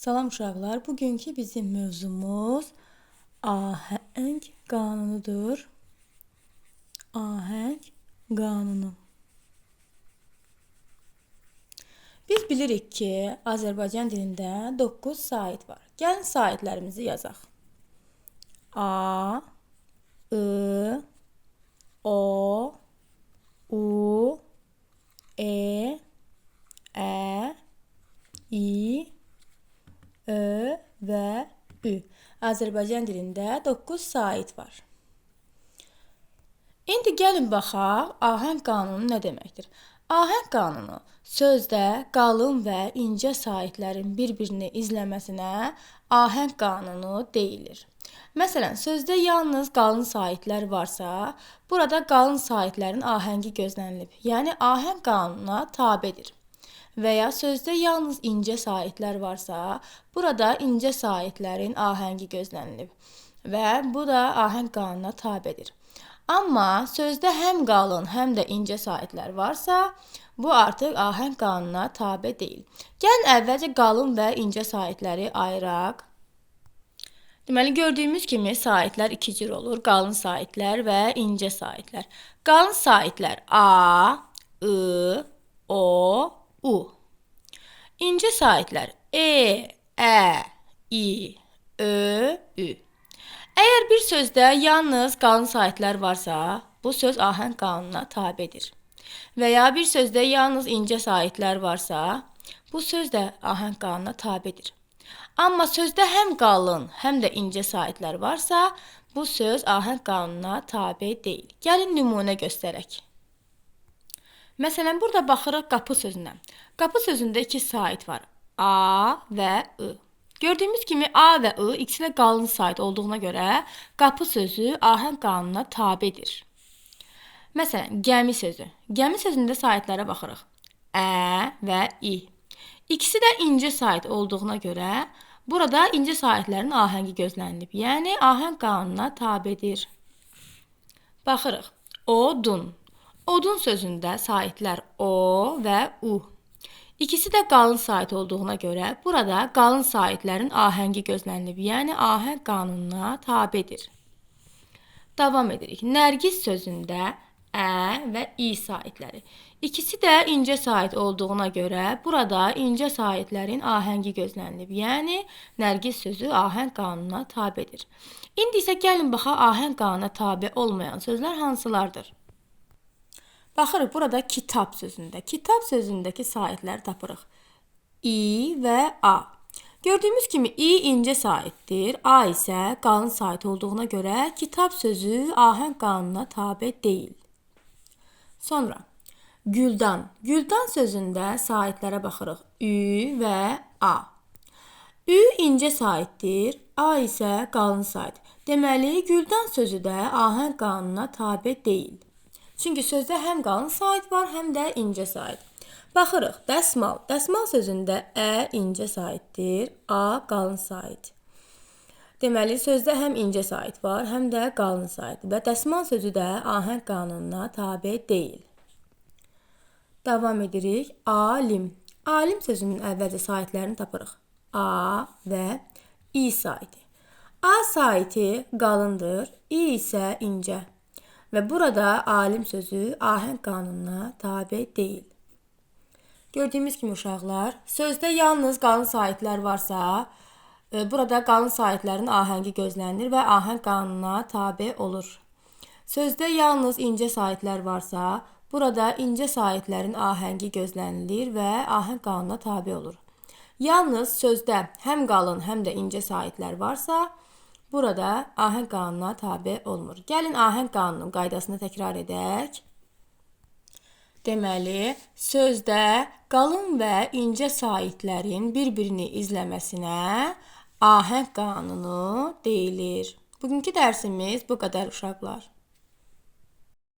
Salam uşaqlar, bugünkü bizim mövzumuz ahəng qanunudur. Ahəng qanunu. Biz bilirik ki, Azərbaycan dilində 9 sait var. Gəlin saitlərimizi yazaq. A, I, O, U, E, Ə, İ, Ö və Ü. Azərbaycan dilində 9 sait var. İndi gəlin baxaq, ahəng qanunu nə deməkdir? Ahəng qanunu sözdə qalın və incə saitlərin bir-birini izləməsinə ahəng qanunu deyilir. Məsələn, sözdə yalnız qalın saitlər varsa, burada qalın saitlərin ahəngi gözlənilib. Yəni, ahəng qanununa tabedir. Və ya sözdə yalnız incə saitlər varsa, burada incə saitlərin ahəngi gözlənilib və bu da ahəng qanununa tabedir. Amma sözdə həm qalın, həm də incə saitlər varsa, bu artıq ahəng qanununa tabe deyil. Gəlin əvvəlcə qalın və incə saitləri ayıraq. Deməli, gördüyümüz kimi saitlər iki cür olur. Qalın saitlər və incə saitlər. Qalın saitlər A, I, O, U. İncə saitlər E, Ə, İ, Ö, Ü. Əgər bir sözdə yalnız qalın saitlər varsa, bu söz ahəng qanununa tabedir. Və ya bir sözdə yalnız incə saitlər varsa, bu söz də ahəng qanununa tabedir. Amma sözdə həm qalın, həm də incə saitlər varsa, bu söz ahəng qanununa tabe deyil. Gəlin nümunə göstərək. Məsələn, burada baxırıq qapı sözünə. Qapı sözündə iki sait var. A və I. Gördüyümüz kimi A və I ikisi də qalın sait olduğuna görə qapı sözü ahəng qanununa tabedir. Məsələn, gəmi sözü. Gəmi sözündə saitlərə baxırıq. Ə və İ. İkisi də incə sait olduğuna görə burada incə saitlərin ahəngi gözlənilib. Yəni, ahəng qanununa tabedir. Baxırıq. Odun. Odun sözündə saitlər O və U. İkisi də qalın sait olduğuna görə burada qalın saitlərin ahəngi gözlənilib. Yəni, ahəng qanununa tabedir. Davam edirik. Nərgiz sözündə Ə və İ saitləri. İkisi də incə sait olduğuna görə burada incə saitlərin ahəngi gözlənilib. Yəni, nərgiz sözü ahəng qanununa tabedir. İndi isə gəlin baxaq ahəng qanununa tabe olmayan sözlər hansılardır? Baxırıq burada kitab sözündə. Kitab sözündəki saitləri tapırıq. İ və A. Gördüyümüz kimi İ incə saitdir, A isə qalın sait olduğuna görə kitab sözü ahəng qanununa tabe deyil. Sonra Güldan. Güldan sözündə saitlərə baxırıq. Ü və A. Ü incə saitdir, A isə qalın sait. Deməli, Güldan sözü də ahəng qanununa tabe deyil. Çünki sözdə həm qalın sait var, həm də incə sait. Baxırıq, dəsmal. Dəsmal sözündə Ə incə saitdir, A qalın sait. Deməli, sözdə həm incə sait var, həm də qalın sait. Və dəsmal sözü də ahəng qanununa tabe deyil. Davam edirik. Alim. Alim sözünün əvvəlcə saitlərini tapırıq. A və İ saiti. A saiti qalındır, İ isə incə. Və burada alim sözü ahəng qanununa tabe deyil. Gördüyümüz kimi uşaqlar, sözdə yalnız qalın saitlər varsa, burada qalın saitlərin ahəngi gözlənilir və ahəng qanununa tabe olur. Sözdə yalnız incə saitlər varsa, burada incə saitlərin ahəngi gözlənilir və ahəng qanununa tabe olur. Yalnız sözdə həm qalın, həm də incə saitlər varsa, burada ahəng qanununa tabe olmur. Gəlin ahəng qanununun qaydasını təkrar edək. Deməli, sözdə qalın və incə saitlərin bir-birini izləməsinə ahəng qanunu deyilir. Bugünkü dərsimiz bu qədər uşaqlar.